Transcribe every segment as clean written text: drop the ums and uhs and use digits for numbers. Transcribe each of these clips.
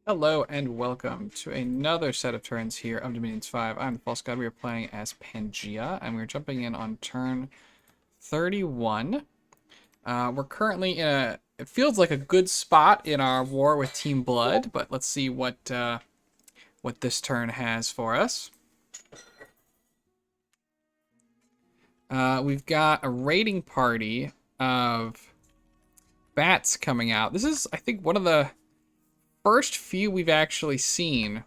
Hello and welcome to another set of turns here of Dominions 5. I'm the False God. We are playing as Pangea, and we're jumping in on turn 31. We're currently in it feels like a good spot in our war with Team Blood, but let's see what this turn has for us. We've got a raiding party of bats coming out. This is, I think, one of the first few we've actually seen.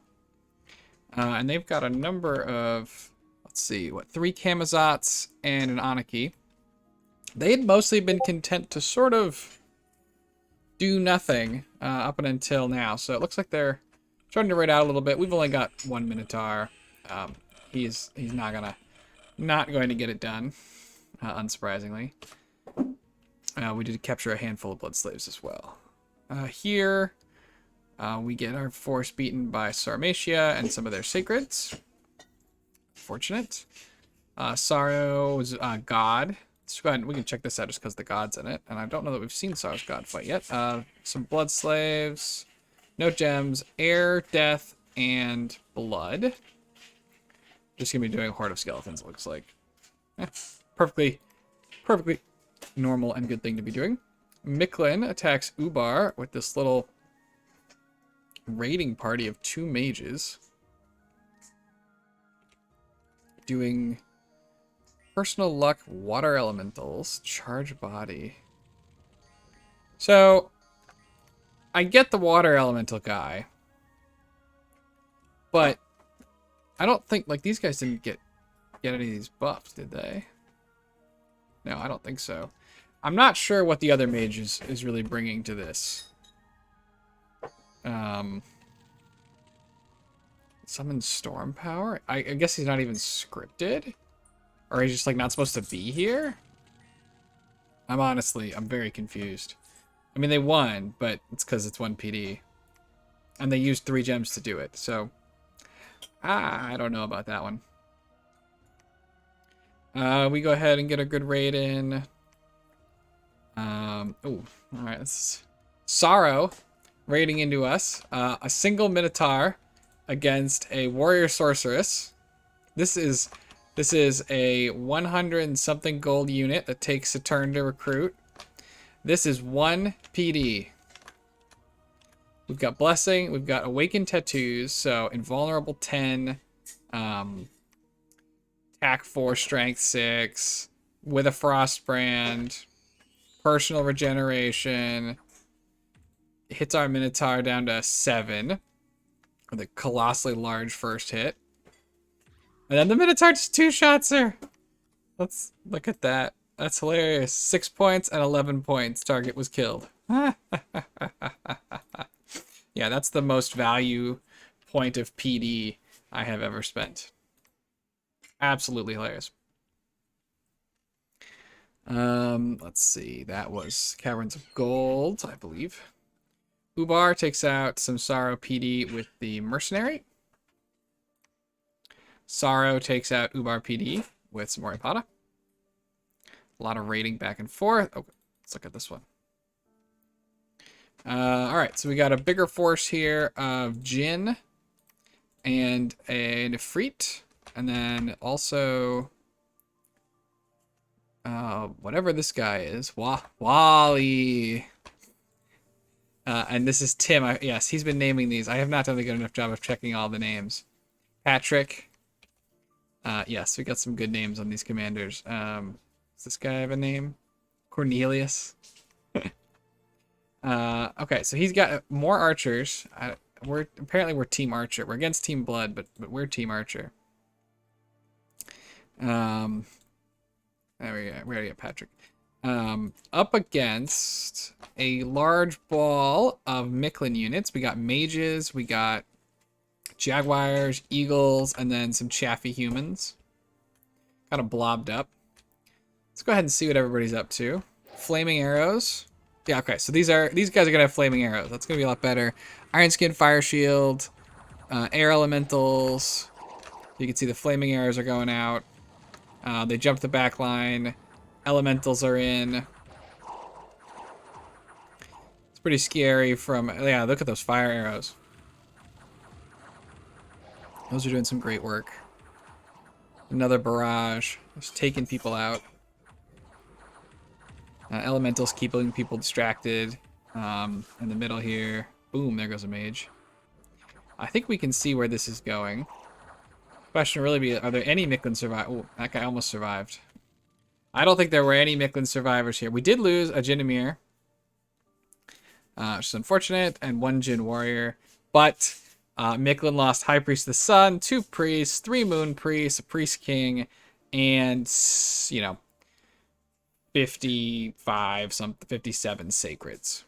And they've got a number of, let's see, 3 Camazotz and an Anarchy. They had mostly been content to sort of do nothing up until now. So it looks like they're starting to raid out a little bit. We've only got 1 Minotaur. He's not going to get it done, unsurprisingly. We did capture a handful of blood slaves as well. Here, we get our force beaten by Sarmatia and some of their sacreds. Fortunate. Sorrow's god. Let's go ahead and we can check this out just because the god's in it. And I don't know that we've seen Sorrow's god fight yet. Some blood slaves. No gems. Air, death, and blood. Just gonna be doing a horde of skeletons, it looks like. Perfectly normal and good thing to be doing. Mictlan attacks Ubar with this little raiding party of 2 mages. Doing personal luck, water elementals, charge body. So, I get the water elemental guy, but I don't think, like, these guys didn't get any of these buffs, did they? No, I don't think so. I'm not sure what the other mage is really bringing to this. Summon storm power? I guess he's not even scripted? Or he's just, like, not supposed to be here? I'm very confused. I mean, they won, but it's because it's 1 PD. And they used 3 gems to do it, so I don't know about that one. We go ahead and get a good raid in. Oh, alright, this is Sorrow raiding into us. A single Minotaur against a warrior sorceress. This is a 100 and something gold unit that takes a turn to recruit. This is 1 PD. We've got Blessing, we've got Awakened Tattoos, so Invulnerable 10, Attack 4, Strength 6, with a Frostbrand, Personal Regeneration, hits our Minotaur down to 7, with a colossally large first hit. And then the Minotaur just 2-shots her. Let's look at that. That's hilarious. 6 points and 11 points. Target was killed. Yeah, that's the most value point of PD I have ever spent. Absolutely hilarious. Let's see. That was Caverns of Gold, I believe. Ubar takes out some Sorrow PD with the Mercenary. Sorrow takes out Ubar PD with some Moripata. A lot of raiding back and forth. Oh, let's look at this one. Alright, so we got a bigger force here of Jin and a Nefrit. And then also, whatever this guy is, Wally. And this is Tim. Yes, he's been naming these. I have not done a good enough job of checking all the names. Patrick. Yes, we got some good names on these commanders. Does this guy have a name? Cornelius. Okay, so he's got more archers. We're Team Archer. We're against Team Blood, but we're Team Archer. There we go. We already got Patrick. Up against a large ball of Mictlan units. We got mages, we got jaguars, eagles, and then some chaffy humans. Kind of blobbed up. Let's go ahead and see what everybody's up to. Flaming arrows. Yeah, okay, so these guys are gonna have flaming arrows. That's gonna be a lot better. Iron Skin, Fire Shield, air elementals. You can see the flaming arrows are going out. They jump the back line. Elementals are in. It's pretty scary from, yeah, look at those fire arrows. Those are doing some great work. Another barrage. Just taking people out. Elementals keeping people distracted. In the middle here. Boom, there goes a mage. I think we can see where this is going. Question really be, are there any Mictlan survivors? Oh, that guy almost survived. I don't think there were any Mictlan survivors here. We did lose a Jinamir, which is unfortunate, and one Jin warrior. But Mictlan lost High Priest of the Sun, 2 priests, 3 Moon priests, a priest king, and, you know, 57 sacreds.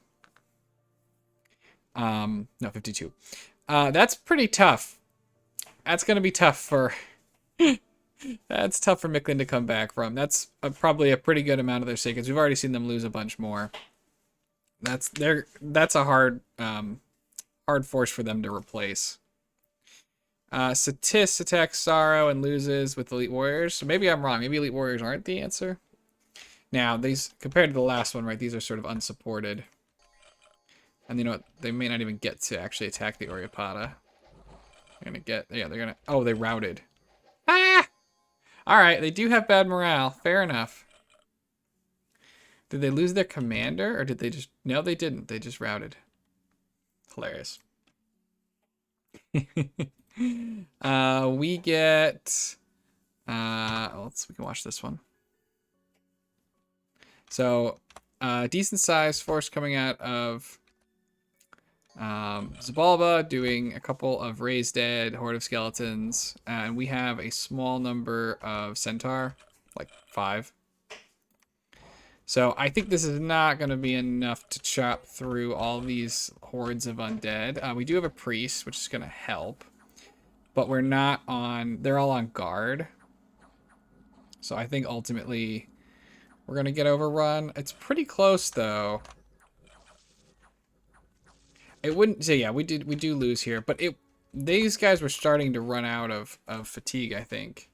No, 52. That's pretty tough. That's gonna be tough for. That's tough for Mictlan to come back from. That's probably a pretty good amount of their sacreds. We've already seen them lose a bunch more. That's a hard force for them to replace. Satis attacks Sorrow and loses with Elite Warriors. So maybe I'm wrong. Maybe Elite Warriors aren't the answer. Now, these, compared to the last one, right, these are sort of unsupported. And you know what? They may not even get to actually attack the Oreopada. They're gonna get, yeah, they're gonna, oh, they routed. Ah! Alright, they do have bad morale. Fair enough. Did they lose their commander, or did they just, no, they didn't. They just routed. Hilarious. We get, we can watch this one. So, decent sized force coming out of Zabalba, doing a couple of Raised Dead, Horde of Skeletons, and we have a small number of Centaur, like 5. So I think this is not going to be enough to chop through all these hordes of undead. We do have a priest, which is going to help, but we're not on, they're all on guard. So I think ultimately we're going to get overrun. It's pretty close though. It wouldn't, so yeah, we do lose here, but these guys were starting to run out of fatigue, I think.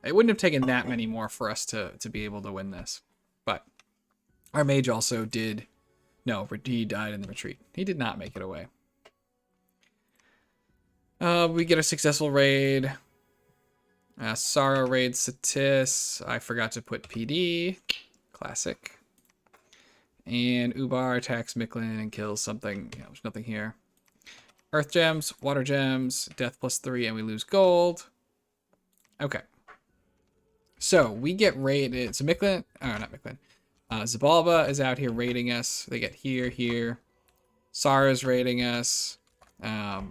It wouldn't have taken that many more for us to be able to win this. But our mage also did, no, he died in the retreat. He did not make it away. We get a successful raid. Sorrow raids Satis. I forgot to put PD. Classic. And Ubar attacks Mictlan and kills something. Yeah, there's nothing here. Earth gems, water gems, death +3, and we lose gold. Okay. So we get raided. So Mictlan, oh, not Mictlan. Zabalba is out here raiding us. They get here. Sara's raiding us. A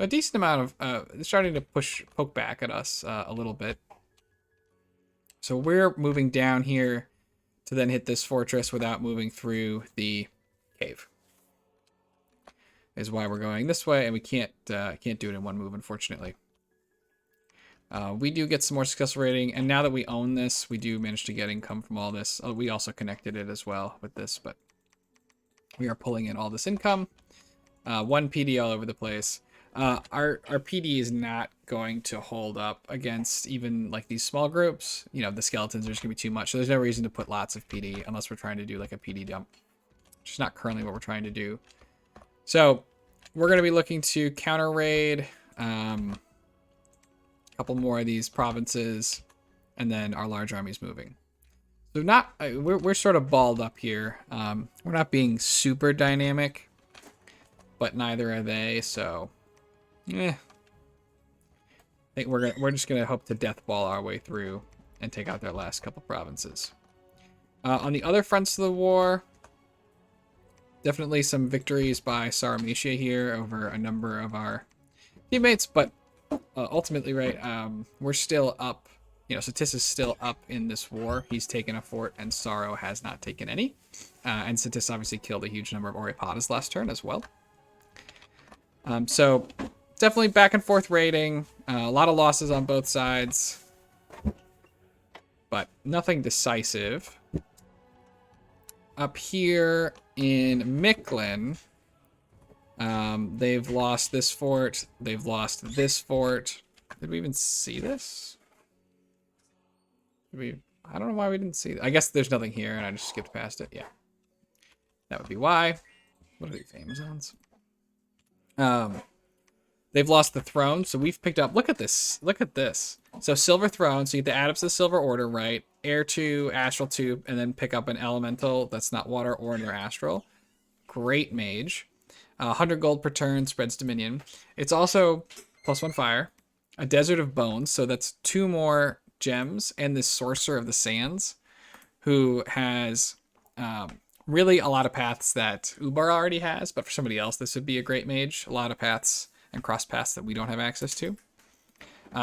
decent amount of, they're starting to poke back at us a little bit. So we're moving down here to then hit this fortress without moving through the cave. Is why we're going this way, and we can't do it in one move, unfortunately. We do get some more successful raiding, and now that we own this, we do manage to get income from all this. Oh, we also connected it as well with this, but we are pulling in all this income. 1 PD all over the place. Our PD is not going to hold up against even like these small groups. You know, the skeletons are just gonna be too much. So there's no reason to put lots of PD unless we're trying to do like a PD dump, which is not currently what we're trying to do. So we're gonna be looking to counter raid a couple more of these provinces, and then our large army's moving. So not we're sort of balled up here. We're not being super dynamic, but neither are they. So. I think we're just gonna hope to death ball our way through and take out their last couple provinces. On the other fronts of the war, definitely some victories by Saramisha here over a number of our teammates, but ultimately, right, we're still up. You know, Satis is still up in this war. He's taken a fort, and Sorrow has not taken any. And Satis obviously killed a huge number of Oreopadas last turn as well. So. Definitely back and forth raiding. A lot of losses on both sides. But nothing decisive. Up here in Mictlan, they've lost this fort. They've lost this fort. Did we even see this? I don't know why we didn't see it. I guess there's nothing here and I just skipped past it. Yeah. That would be why. What are these Amazons? They've lost the throne, so we've picked up. Look at this. Look at this. So silver throne. So you get to add up to the silver order, right? Air 2, astral 2, and then pick up an elemental that's not water or near astral. Great mage. 100 gold per turn, spreads dominion. It's also +1 fire. A desert of bones, so that's 2 more gems, and this sorcerer of the sands, who has really a lot of paths that Ubar already has, but for somebody else, this would be a great mage. A lot of paths and cross paths that we don't have access to.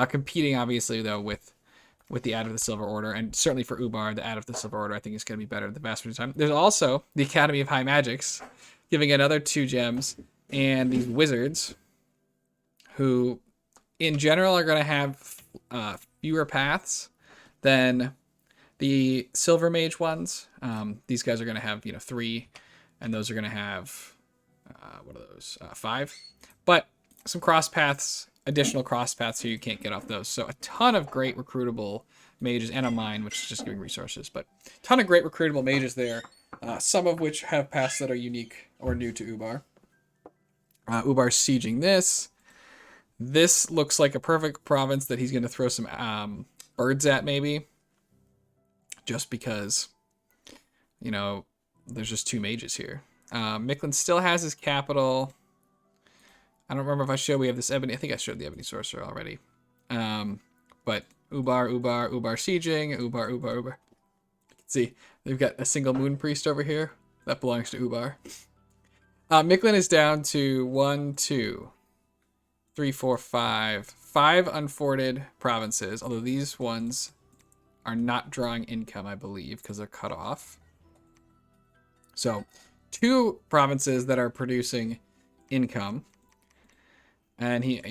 Competing, obviously, though, with the add of the Silver Order, and certainly for Ubar, the add of the Silver Order, I think is going to be better the vast majority of the time. There's also the Academy of High Magics, giving another 2 gems, and these wizards, who, in general, are going to have fewer paths than the Silver Mage ones. These guys are going to have, 3, and those are going to have, what are those? 5. But some cross paths, additional cross paths, so you can't get off those. So a ton of great recruitable mages, and a mine, which is just giving resources, but a ton of great recruitable mages there, some of which have paths that are unique or new to Ubar. Ubar's sieging this. This looks like a perfect province that he's going to throw some birds at, maybe. Just because, there's just 2 mages here. Mictlan still has his capital. I don't remember if I showed we have this ebony. I think I showed the ebony sorcerer already. But Ubar sieging. Ubar. You can see, they've got a single moon priest over here. That belongs to Ubar. Mictlan is down to 1, 2, 3, 4, 5 unforted provinces, although these ones are not drawing income, I believe, because they're cut off. So 2 provinces that are producing income, and he,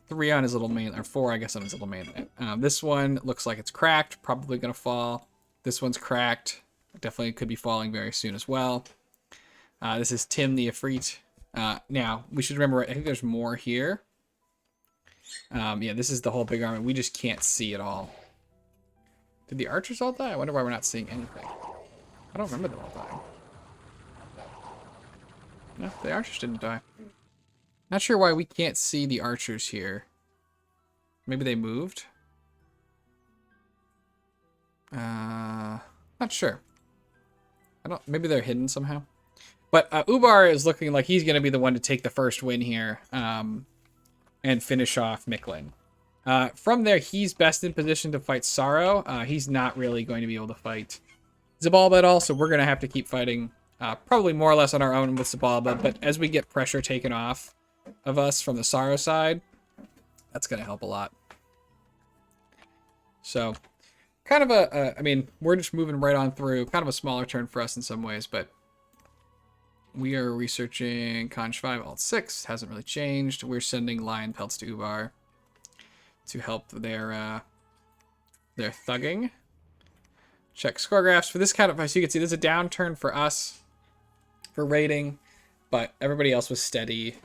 3 on his little main, or 4, I guess, on his little mainland. This one looks like it's cracked, probably gonna fall. This one's cracked, definitely could be falling very soon as well. This is Tim the Ifrit. Now we should remember, I think there's more here. Yeah, this is the whole big army. We just can't see it all. Did the archers all die? I wonder why we're not seeing anything. I don't remember them all dying. No, the archers didn't die. Not sure why we can't see the archers here. Maybe they moved? Not sure. Maybe they're hidden somehow. But Ubar is looking like he's going to be the one to take the first win here. And finish off Mictlan. From there, he's best in position to fight Sorrow. He's not really going to be able to fight Zabalba at all, so we're going to have to keep fighting probably more or less on our own with Zabalba, but as we get pressure taken off of us from the Sorrow side, that's going to help a lot. So, kind of we're just moving right on through. Kind of a smaller turn for us in some ways, but we are researching Conch 5, Alt 6. Hasn't really changed. We're sending Lion Pelts to Ubar to help their thugging. Check score graphs. For this kind of, as you can see, there's a downturn for us for rating, but everybody else was steady,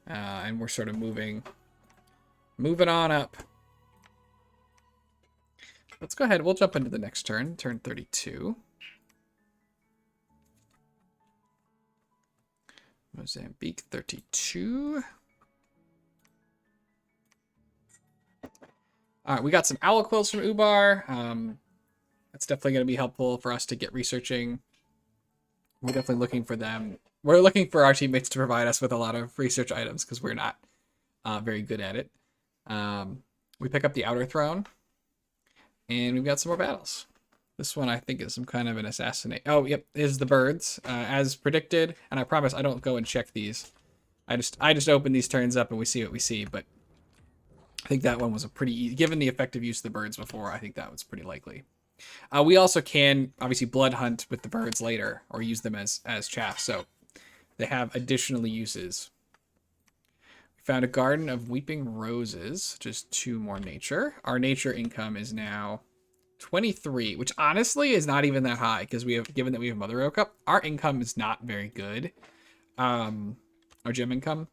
and we're sort of moving on up. Let's go ahead. We'll jump into the next turn, turn 32. Mozambique 32. All right, we got some owl quills from Ubar. That's definitely going to be helpful for us to get researching. We're definitely looking for them. We're looking for our teammates to provide us with a lot of research items because we're not very good at it. We pick up the Outer Throne, and we've got some more battles. This one, I think, is some kind of an assassinate. Oh, yep, is the birds, as predicted. And I promise I don't go and check these. I just open these turns up and we see what we see. But I think that one was a pretty easy, given the effective use of the birds before. I think that was pretty likely. We also can obviously blood hunt with the birds later, or use them as chaff. So they have additional uses. We found a garden of weeping roses, just 2 more nature. Our nature income is now 23, which honestly is not even that high because given that we have Mother Oak up, our income is not very good. Our gem income.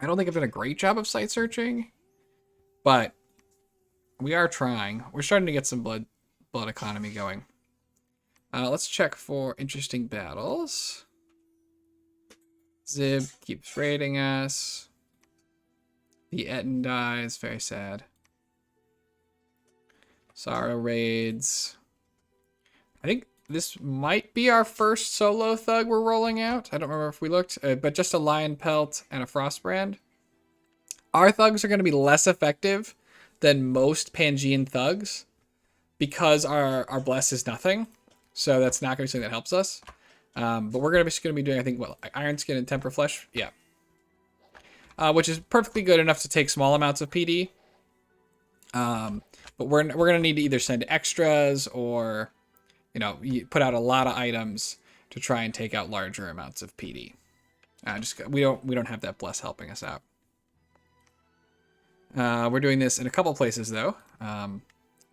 I don't think I've done a great job of site searching, but we are trying. We're starting to get some blood economy going. Let's check for interesting battles. Zib keeps raiding us. The Etten dies. Very sad. Sorrow raids. I think this might be our first solo thug we're rolling out. I don't remember if we looked, but just a lion pelt and a frostbrand. Our thugs are going to be less effective than most Pangean thugs because our bless is nothing. So that's not going to be something that helps us. But we're just going to be doing, I think, what, Iron Skin and Temper Flesh? Yeah. Which is perfectly good enough to take small amounts of PD. But we're going to need to either send extras or, you know, put out a lot of items to try and take out larger amounts of PD. We don't have that bless helping us out. We're doing this in a couple places though.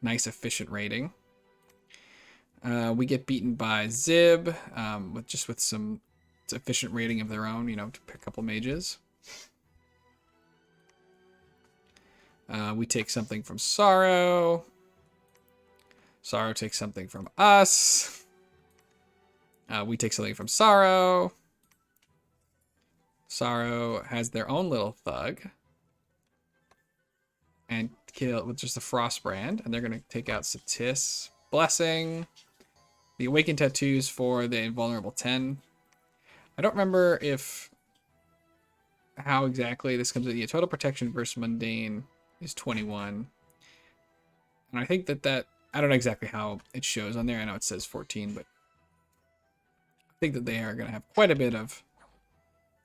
Nice efficient raiding. We get beaten by Zib with some efficient raiding of their own, you know, to pick a couple mages. We take something from Sorrow. Sorrow takes something from us. We take something from Sorrow. Sorrow has their own little thug. And kill with just the Frostbrand. And they're going to take out Satis. Blessing. The Awakened Tattoos for the Invulnerable 10. I don't remember how exactly this comes in. Yeah, total protection versus mundane is 21. And I think that I don't know exactly how it shows on there. I know it says 14, but I think that they are going to have quite a bit of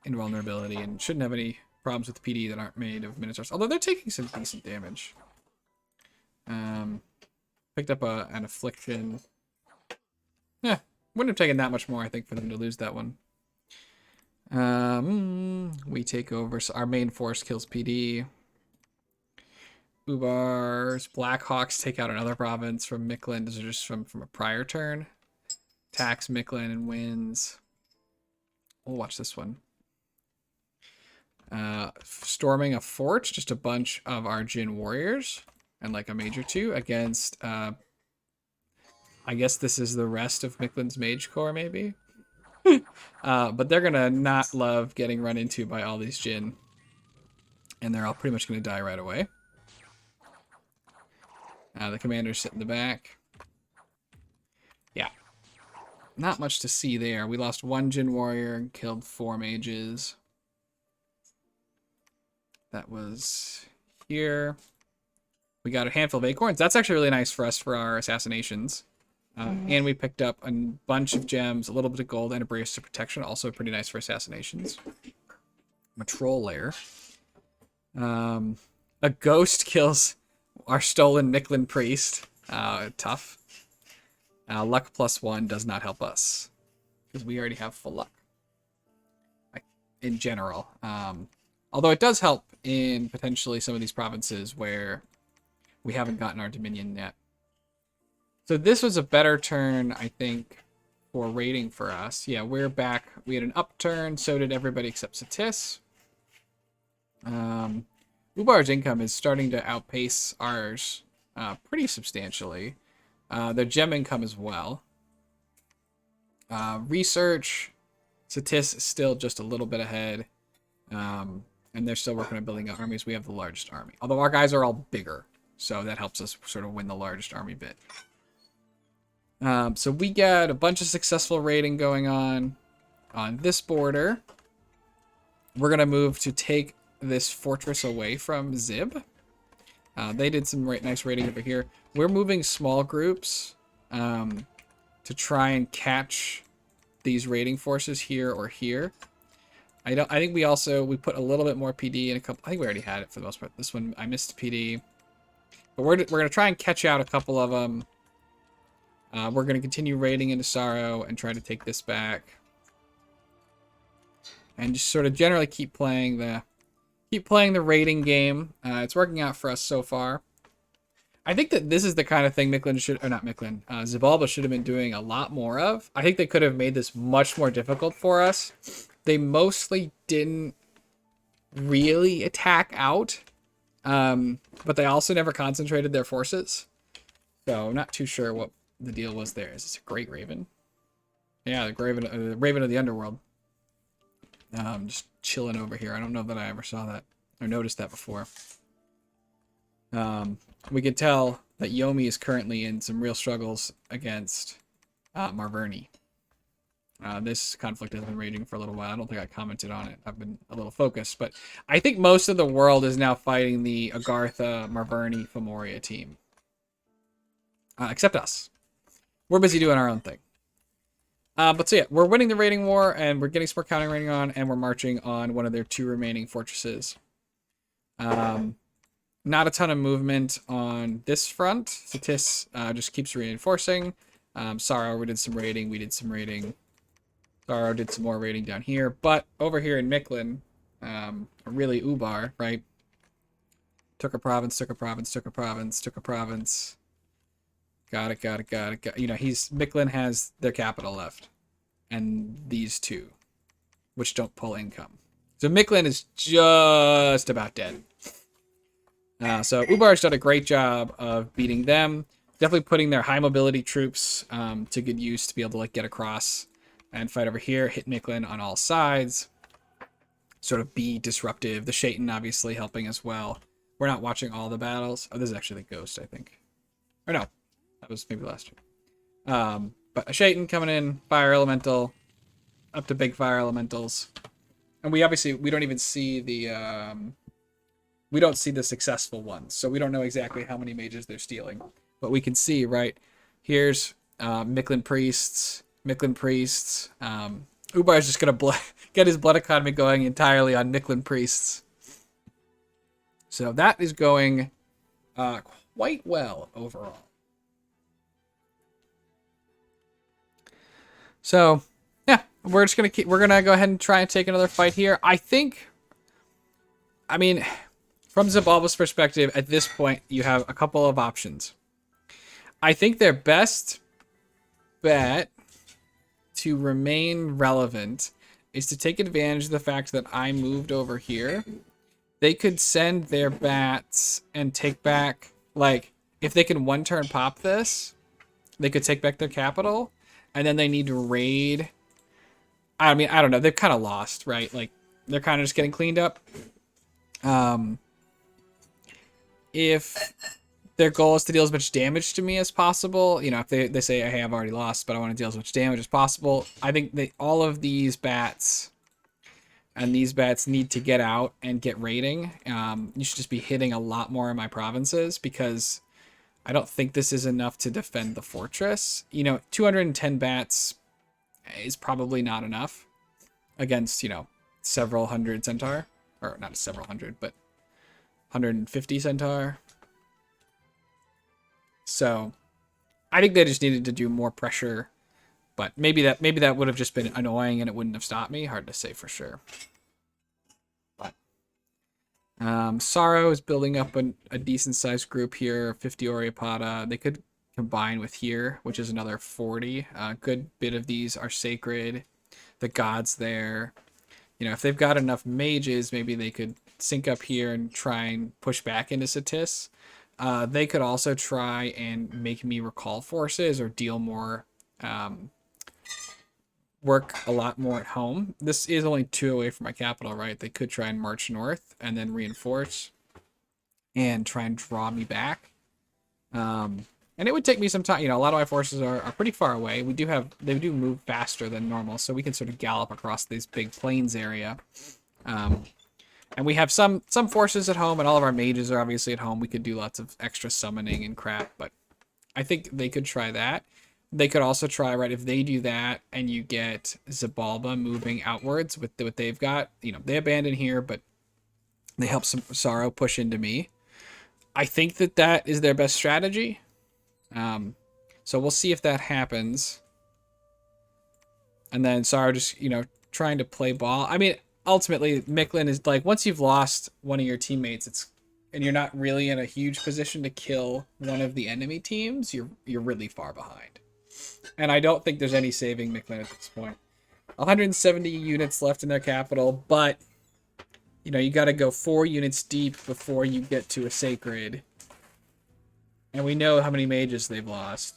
invulnerability and shouldn't have any problems with PD that aren't made of Minotaurs. Although they're taking some decent damage. Picked up an Affliction. Yeah, wouldn't have taken that much more, I think, for them to lose that one. We take over. So our main force kills PD. Ubar's Blackhawks take out another province from Mictlan. These are just from a prior turn. Attacks Mictlan and wins. We'll watch this one. Storming a fort, just a bunch of our Jin warriors and like a mage or two against I guess this is the rest of Mictlan's mage corps maybe. But they're gonna not love getting run into by all these Jin, and they're all pretty much gonna die right away. The commanders sit in the back. Yeah, not much to see there. We lost one Jin warrior and killed 4 mages. That was here. We got a handful of acorns. That's actually really nice for us for our assassinations. And we picked up a bunch of gems, a little bit of gold, and a brace of protection. Also pretty nice for assassinations. A troll lair. A ghost kills our stolen Mictlan priest. Tough. Luck +1 does not help us, because we already have full luck. In general. Although it does help in potentially some of these provinces where we haven't gotten our Dominion yet. So this was a better turn, I think, for raiding for us. Yeah, we're back. We had an upturn. So did everybody except Satis. Ubar's income is starting to outpace ours pretty substantially. Their gem income as well. Research, Satis is still just a little bit ahead. And they're still working on building up armies. We have the largest army. Although our guys are all bigger. So that helps us sort of win the largest army bit. So we got a bunch of successful raiding going on this border. We're going to move to take this fortress away from Zib. They did some nice raiding over here. We're moving small groups to try and catch these raiding forces here or here. I think we put a little bit more PD in a couple. I think we already had it for the most part. This one I missed PD, but we're gonna try and catch out a couple of them. We're gonna continue raiding into Sorrow and try to take this back, and just sort of generally keep playing the raiding game. It's working out for us so far. I think that this is the kind of thing Xibalba should have been doing a lot more of. I think they could have made this much more difficult for us. They mostly didn't really attack out, but they also never concentrated their forces. So I'm not too sure what the deal was there. Is this a Great Raven? Yeah, the Raven of the Underworld. Just chilling over here. I don't know that I ever saw that. or noticed that before. We can tell that Yomi is currently in some real struggles against Marverni. This conflict has been raging for a little while. I don't think I commented on it. I've been a little focused, but I think most of the world is now fighting the Agartha, Marverni, Femoria team. Except us. We're busy doing our own thing. But so yeah, we're winning the raiding war, and we're getting some more counter raiding on, and we're marching on one of their 2 remaining fortresses. Not a ton of movement on this front. Satis just keeps reinforcing. Sorrow, we did some raiding. We did some raiding. Sorrow did some more raiding down here. But over here in Mictlan, really Ubar, right? Took a province, took a province, took a province, took a province. Got it. You know, Mictlan has their capital left. And these 2, which don't pull income. So Mictlan is just about dead. So Ubar's done a great job of beating them. Definitely putting their high mobility troops to good use to be able to like get across and fight over here. Hit Mictlan on all sides. Sort of be disruptive. The Shaitan obviously helping as well. We're not watching all the battles. Oh, this is actually the Ghost, I think. Or no, that was maybe last year. But a Shaitan coming in, Fire Elemental, up to big Fire Elementals. And we don't even see the... we don't see the successful ones, so we don't know exactly how many mages they're stealing. But we can see, right, here's Mictlan Priests. Ubar's just going to get his blood economy going entirely on Mictlan Priests. So that is going quite well overall. So, yeah, we're gonna go ahead and try and take another fight here. I mean, from Zabalba's perspective, at this point, you have a couple of options. I think their best bet to remain relevant is to take advantage of the fact that I moved over here. They could send their bats and take back, like, if they can 1-turn pop this, they could take back their capital, and then they need to raid. I mean, I don't know. They've kind of lost, right? Like, they're kind of just getting cleaned up. If their goal is to deal as much damage to me as possible, you know, if they say, hey, I've already lost, but I want to deal as much damage as possible, I think all of these bats and these bats need to get out and get raiding. You should just be hitting a lot more of my provinces, because I don't think this is enough to defend the fortress. You know, 210 bats is probably not enough against, you know, several hundred centaur. Or not several hundred, but 150 centaur. So I think they just needed to do more pressure, but maybe that would have just been annoying and it wouldn't have stopped me. Hard to say for sure. But Sorrow is building up a decent sized group here, 50 Oreopada. They could combine with here, which is another 40. A good bit of these are sacred. The gods there. You know, if they've got enough mages, maybe they could sync up here and try and push back into Satis. They could also try and make me recall forces or deal more, work a lot more at home. This is only 2 away from my capital, right? They could try and march north and then reinforce and try and draw me back. And it would take me some time. You know, a lot of my forces are pretty far away. They do move faster than normal, so we can sort of gallop across this big plains area. And we have some forces at home, and all of our mages are obviously at home. We could do lots of extra summoning and crap, but I think they could try that. They could also try, right, if they do that and you get Zabalba moving outwards with what they've got, you know, they abandon here, but they help some Sorrow push into me. I think that is their best strategy. So we'll see if that happens. And then Sorrow just, you know, trying to play ball. I mean, ultimately, Mictlan is like, once you've lost one of your teammates, and you're not really in a huge position to kill one of the enemy teams, you're really far behind. And I don't think there's any saving Mictlan at this point. 170 units left in their capital, but you know, you got to go 4 units deep before you get to a sacred. And we know how many mages they've lost.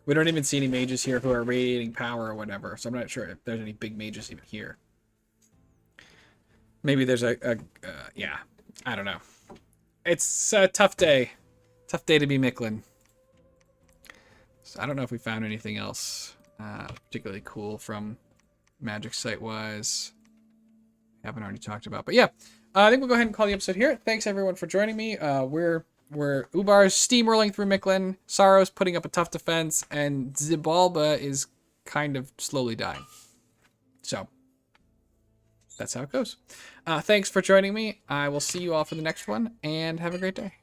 We don't even see any mages here who are radiating power or whatever, so I'm not sure if there's any big mages even here. Maybe there's yeah, I don't know. It's a tough day. Tough day to be Mictlan. So I don't know if we found anything else particularly cool from magic site-wise. Haven't already talked about, but yeah. I think we'll go ahead and call the episode here. Thanks everyone for joining me. We're Ubar's steamrolling through Mictlan, Sorrow's putting up a tough defense, and Xibalba is kind of slowly dying. So that's how it goes. Thanks for joining me. I will see you all for the next one, and have a great day.